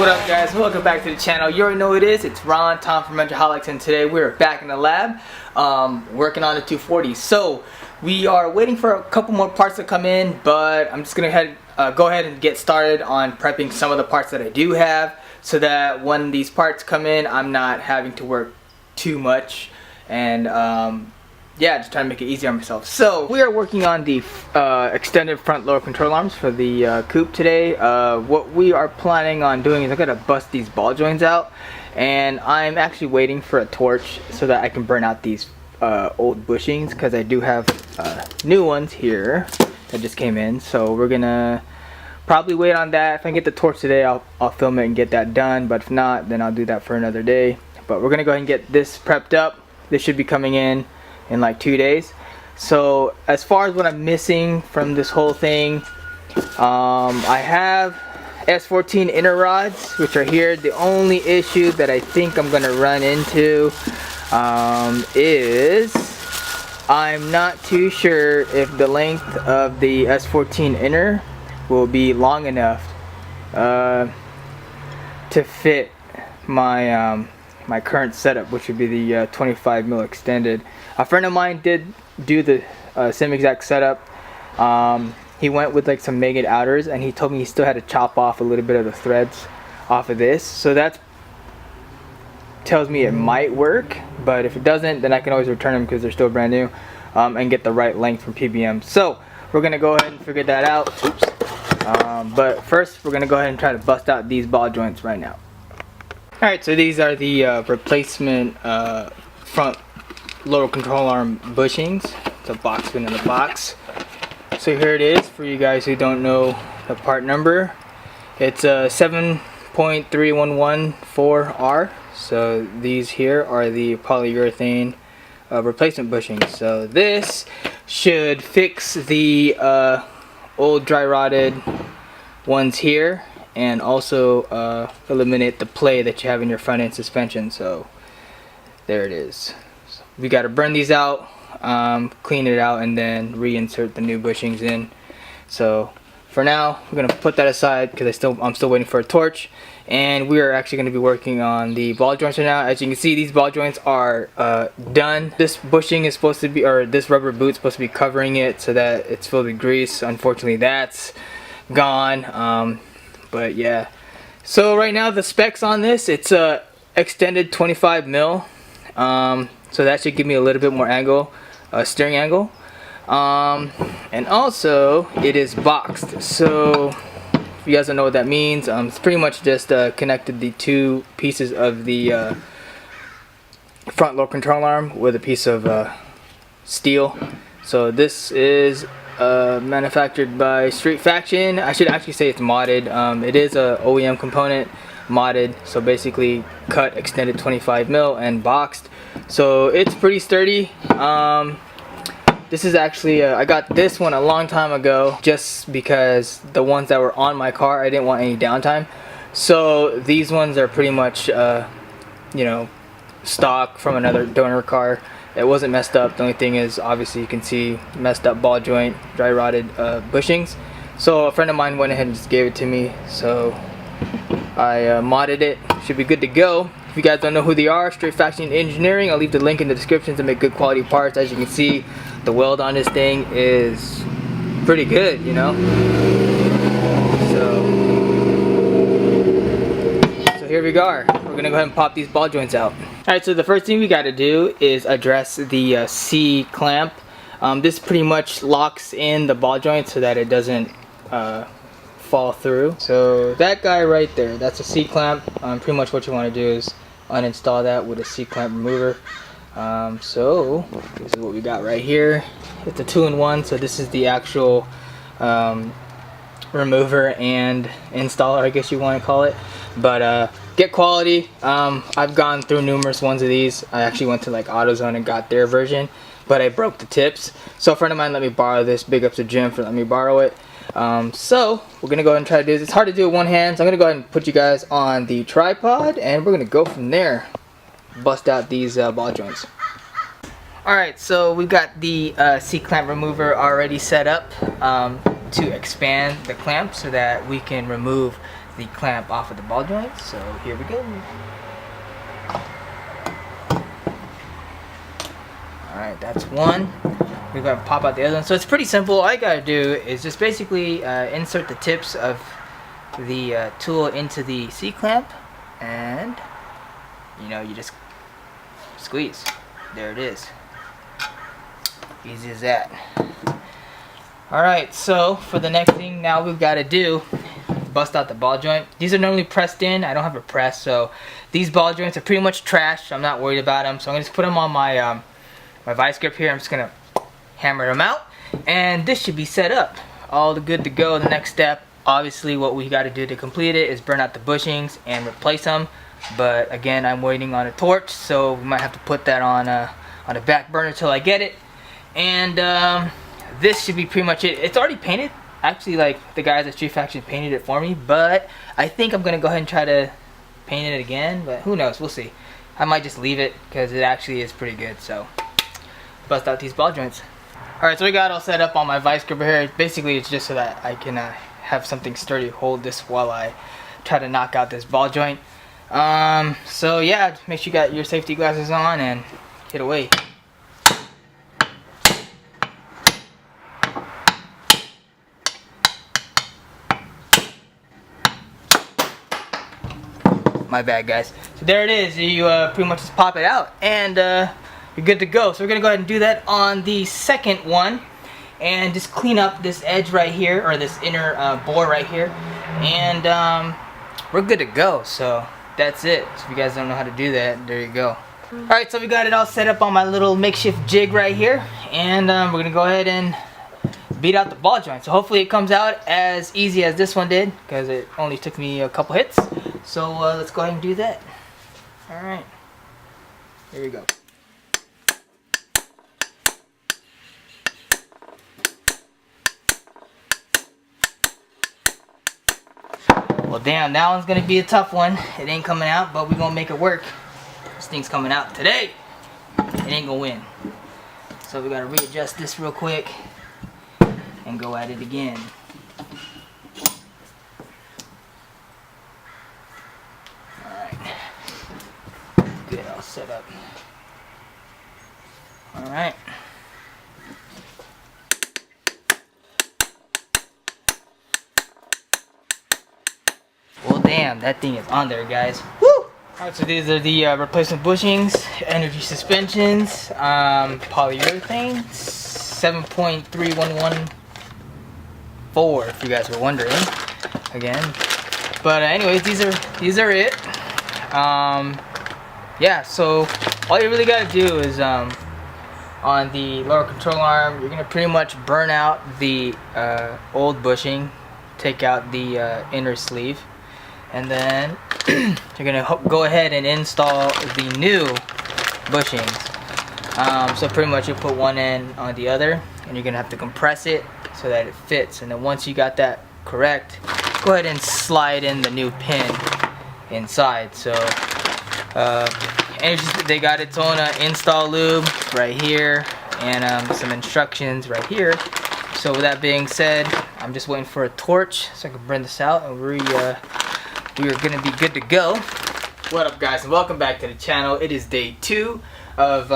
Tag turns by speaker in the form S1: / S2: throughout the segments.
S1: What up, guys? Welcome back to the channel. You already know who it is. It's Ron, Tom from Wrench-a-holics, and today we're back in the lab working on the 240. So we are waiting for a couple more parts to come in, but I'm just gonna go ahead and get started on prepping some of the parts that I do have, so that when these parts come in, I'm not having to work too much, and yeah, just trying to make it easier on myself. So we are working on the extended front lower control arms for the coupe today. What we are planning on doing is I'm gonna bust these ball joints out, and I'm actually waiting for a torch so that I can burn out these old bushings, because I do have new ones here that just came in. So we're gonna probably wait on that. If I get the torch today, I'll film it and get that done, but if not, then I'll do that for another day. But we're gonna go ahead and get this prepped up. This should be coming in like 2 days. So as far as what I'm missing from this whole thing, I have S14 inner rods, which are here. The only issue that I think I'm gonna run into is I'm not too sure if the length of the S14 inner will be long enough to fit my my current setup, which would be the 25 mil extended. A friend of mine did do the same exact setup. He went with like some Megan outers, and he told me he still had to chop off a little bit of the threads off of this. So that tells me it might work, but if it doesn't, then I can always return them because they're still brand new, and get the right length from PBM. So we're gonna go ahead and figure that out. Oops. But first, we're gonna go ahead and try to bust out these ball joints right now. Alright, so these are the replacement front lower control arm bushings. It's a box within the box. So here it is for you guys who don't know the part number. It's a 7.3114R. So these here are the polyurethane replacement bushings. So this should fix the old dry rotted ones here, and also eliminate the play that you have in your front end suspension. So there it is. So we got to burn these out, clean it out, and then reinsert the new bushings in. So for now, we're gonna put that aside because I'm still waiting for a torch, and we are actually going to be working on the ball joints right now. As you can see, these ball joints are done. This bushing is supposed to be, or this rubber boot is supposed to be covering it so that it's filled with grease. Unfortunately, that's gone. But yeah, so right now the specs on this, it's a extended 25 mil, so that should give me a little bit more angle, steering angle, and also it is boxed. So if you guys don't know what that means, it's pretty much just connected the two pieces of the front lower control arm with a piece of steel. So this is manufactured by Street Faction. I should actually say it's modded. It is a OEM component, modded. So basically cut, extended 25 mil and boxed. So it's pretty sturdy. This is actually I got this one a long time ago, just because the ones that were on my car, I didn't want any downtime. So these ones are pretty much you know, stock from another donor car. It wasn't messed up. The only thing is, obviously, you can see messed up ball joint, dry rotted bushings. So a friend of mine went ahead and just gave it to me. So I modded it. Should be good to go. If you guys don't know who they are, Street Faction Engineering. I'll leave the link in the description to make good quality parts. As you can see, the weld on this thing is pretty good, you know. So here we are. We're gonna go ahead and pop these ball joints out. Alright, so the first thing we got to do is address the C clamp. This pretty much locks in the ball joint so that it doesn't fall through. So that guy right there, that's a C clamp. Pretty much what you want to do is uninstall that with a C clamp remover. So this is what we got right here. It's a 2-in-1, so this is the actual remover and installer, I guess you want to call it. But get quality. I've gone through numerous ones of these. I actually went to like AutoZone and got their version, but I broke the tips. So a friend of mine let me borrow this. Big up to Jim for letting me borrow it. So we're gonna go ahead and try to do this. It's hard to do with one hand, so I'm gonna go ahead and put you guys on the tripod, and we're gonna go from there. Bust out these ball joints. Alright, so we've got the C-clamp remover already set up. to expand the clamp so that we can remove the clamp off of the ball joint. So here we go. Alright, that's one. We're going to pop out the other one. So it's pretty simple. All you got to do is just basically insert the tips of the tool into the C-clamp, and you know, you just squeeze. There it is. Easy as that. Alright, so for the next thing now we've got to do, bust out the ball joint. These are normally pressed in. I don't have a press, so these ball joints are pretty much trash. I'm not worried about them, so I'm going to just put them on my my vice grip here. I'm just going to hammer them out, and this should be set up. All good to go. The next step, obviously what we got to do to complete it, is burn out the bushings and replace them. But again, I'm waiting on a torch, so we might have to put that on a back burner till I get it. And this should be pretty much it. It's already painted. Actually, like, the guys at Street Faction painted it for me, but I think I'm gonna go ahead and try to paint it again. But who knows? We'll see. I might just leave it because it actually is pretty good. So bust out these ball joints. All right, so we got it all set up on my vice gripper here. Basically, it's just so that I can have something sturdy to hold this while I try to knock out this ball joint. So yeah, make sure you got your safety glasses on and hit away. My bad, guys. So there it is. You pretty much just pop it out, and you're good to go. So we're gonna go ahead and do that on the second one, and just clean up this edge right here, or this inner bore right here, and we're good to go. So that's it. So if you guys don't know how to do that, there you go. Alright, so we got it all set up on my little makeshift jig right here, and we're gonna go ahead and beat out the ball joint. So hopefully it comes out as easy as this one did, because it only took me a couple hits. So let's go ahead and do that. Alright, here we go. Well, damn, that one's gonna be a tough one. It ain't coming out, but we're gonna make it work. This thing's coming out today. It ain't gonna win. So we gotta readjust this real quick and go at it again. Alright. Good, all set up. Alright. Well, damn, that thing is on there, guys. Woo! Alright, so these are the replacement bushings, energy suspensions, polyurethane, 7.3114, if you guys were wondering, again. But anyways, these are it. Yeah, so all you really gotta do is on the lower control arm, you're gonna pretty much burn out the old bushing, take out the inner sleeve, and then you're gonna go ahead and install the new bushings. So pretty much you put one end on the other, and you're gonna have to compress it so that it fits. And then once you got that correct, go ahead and slide in the new pin inside. So they got its own install lube right here, and some instructions right here. So with that being said, I'm just waiting for a torch so I can burn this out, and we are gonna be good to go. What up, guys, and welcome back to the channel. It is day 2 of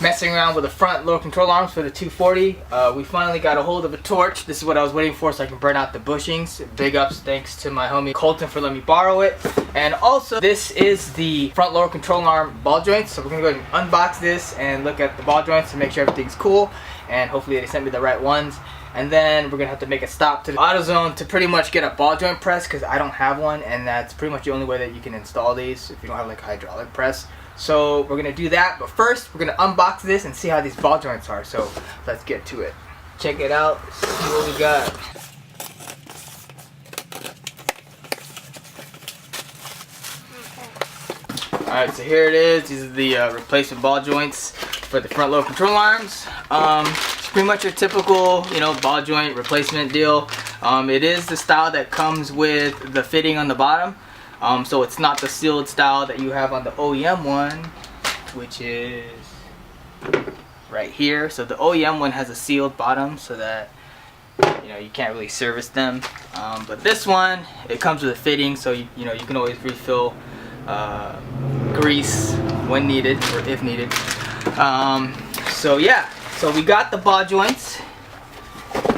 S1: messing around with the front lower control arms for the 240. We finally got a hold of a torch. This is what I was waiting for so I can burn out the bushings. Big ups thanks to my homie Colton for letting me borrow it. And also, this is the front lower control arm ball joints. So we're gonna go ahead and unbox this and look at the ball joints to make sure everything's cool, and hopefully they sent me the right ones. And then we're gonna have to make a stop to the AutoZone to pretty much get a ball joint press, because I don't have one, and that's pretty much the only way that you can install these if you don't have like a hydraulic press. So we're gonna do that, but first we're gonna unbox this and see how these ball joints are. So let's get to it. Check it out, see what we got. Alright, so here it is. These are the replacement ball joints for the front lower control arms. Pretty much your typical, you know, ball joint replacement deal. It is the style that comes with the fitting on the bottom. So it's not the sealed style that you have on the OEM one, which is right here. So the OEM one has a sealed bottom so that you know, you can't really service them. But this one, it comes with a fitting, so you know, you can always refill grease when needed or if needed. So yeah, so we got the ball joints,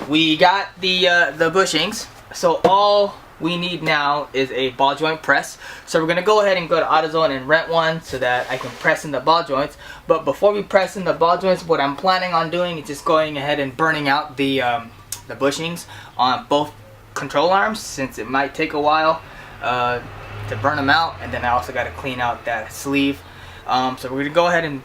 S1: we got the bushings. So all we need now is a ball joint press. So we're gonna go ahead and go to AutoZone and rent one so that I can press in the ball joints. But before we press in the ball joints, what I'm planning on doing is just going ahead and burning out the bushings on both control arms, since it might take a while to burn them out, and then I also got to clean out that sleeve. So we're gonna go ahead and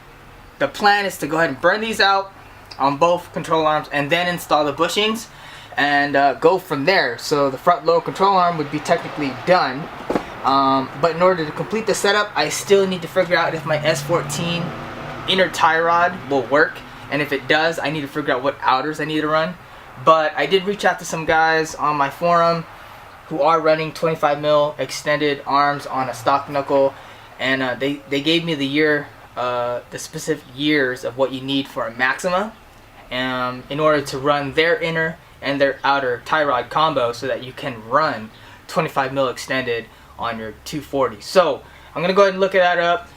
S1: the plan is to go ahead and burn these out on both control arms and then install the bushings and go from there. So the front load control arm would be technically done, but in order to complete the setup, I still need to figure out if my S14 inner tie rod will work, and if it does, I need to figure out what outers I need to run. But I did reach out to some guys on my forum who are running 25mm extended arms on a stock knuckle, and they gave me the specific years of what you need for a Maxima in order to run their inner and their outer tie rod combo, so that you can run 25mm extended on your 240. So I'm gonna go ahead and look that up,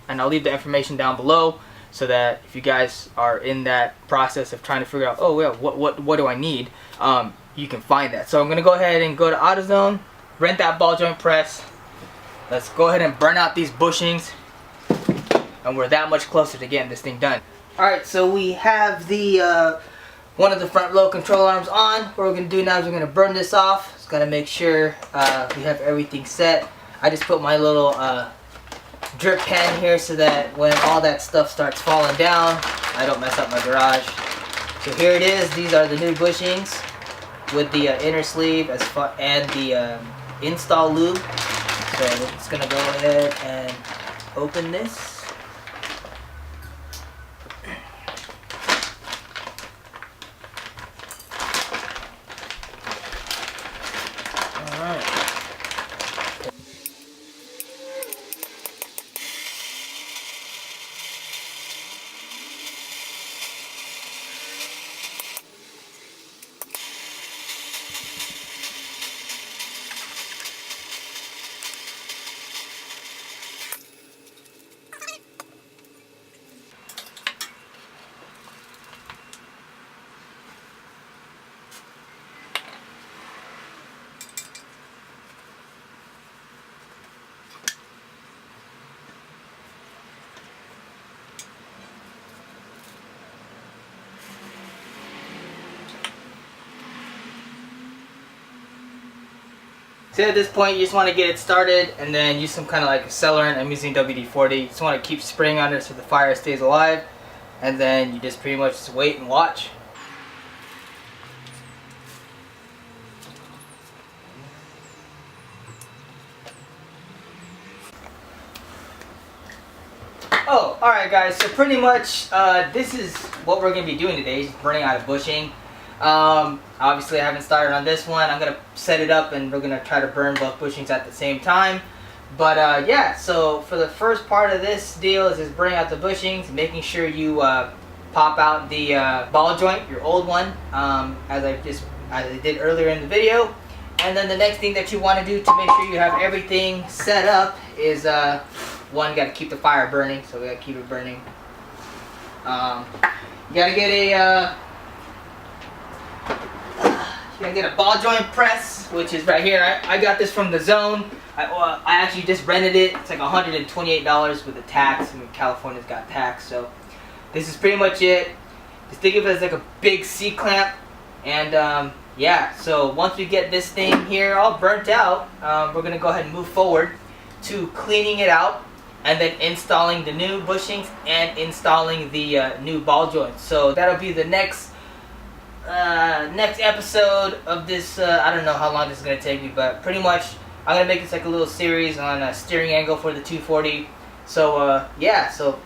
S1: and I'll leave the information down below, so that if you guys are in that process of trying to figure out, oh yeah, what do I need, you can find that. So I'm gonna go ahead and go to AutoZone, rent that ball joint press. Let's go ahead and burn out these bushings, and we're that much closer to getting this thing done. Alright, so we have the one of the front load control arms on. What we're gonna do now is we're gonna burn this off. Just gotta make sure we have everything set. I just put my little drip pan here so that when all that stuff starts falling down, I don't mess up my garage. So here it is. These are the new bushings with the inner sleeve and the install lube. So we're just gonna go ahead and open this. So at this point, you just want to get it started and then use some kind of like accelerant. I'm using WD-40. Just want to keep spraying on it so the fire stays alive, and then you just pretty much just wait and watch. Oh, alright guys, so pretty much this is what we're going to be doing today, just burning out a bushing. Obviously I haven't started on this one. I'm going to set it up and we're going to try to burn both bushings at the same time. But yeah, so for the first part of this deal is just burning out the bushings, making sure you pop out the ball joint, your old one, as I did earlier in the video. And then the next thing that you want to do to make sure you have everything set up is one, got to keep the fire burning, so we got to keep it burning. You got to get a ball joint press, which is right here. I got this from the Zone. I actually just rented it. It's like $128 with the tax. I mean, California's got tax, so this is pretty much it. Just think of it as like a big C-clamp, and yeah. So once we get this thing here all burnt out, we're gonna go ahead and move forward to cleaning it out, and then installing the new bushings and installing the new ball joints. So that'll be the next episode of this. I don't know how long this is gonna take me, but pretty much I'm gonna make this like a little series on a steering angle for the 240. So yeah, so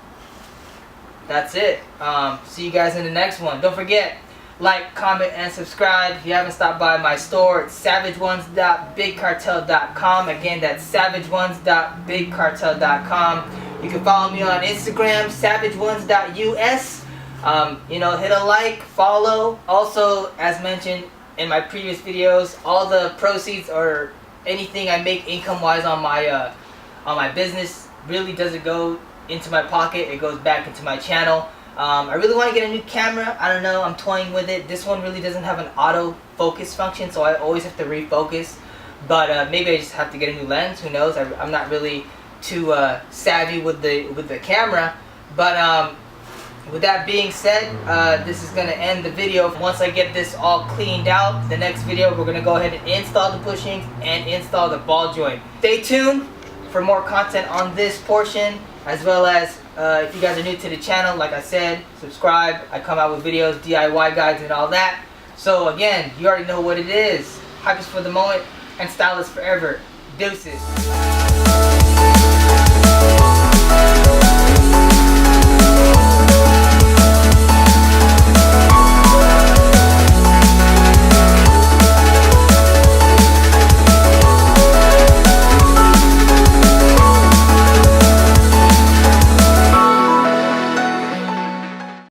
S1: that's it. See you guys in the next one. Don't forget, like, comment, and subscribe. If you haven't stopped by my store, it's savageones.bigcartel.com. Again, that's savageones.bigcartel.com. You can follow me on Instagram, savageones.us. You know, hit a like, follow. Also, as mentioned, in my previous videos, all the proceeds or anything I make income-wise on my business really doesn't go into my pocket. It goes back into my channel. I really want to get a new camera. I don't know, I'm toying with it. This one really doesn't have an auto focus function, so I always have to refocus. But maybe I just have to get a new lens. Who knows? I'm not really too savvy with the camera. But with that being said, this is going to end the video. Once I get this all cleaned out, the next video we're going to go ahead and install the bushings and install the ball joint. Stay tuned for more content on this portion, as well as if you guys are new to the channel, like I said, subscribe. I come out with videos, DIY guides and all that. So again, you already know what it is. Hype is for the moment and style is forever. Deuces.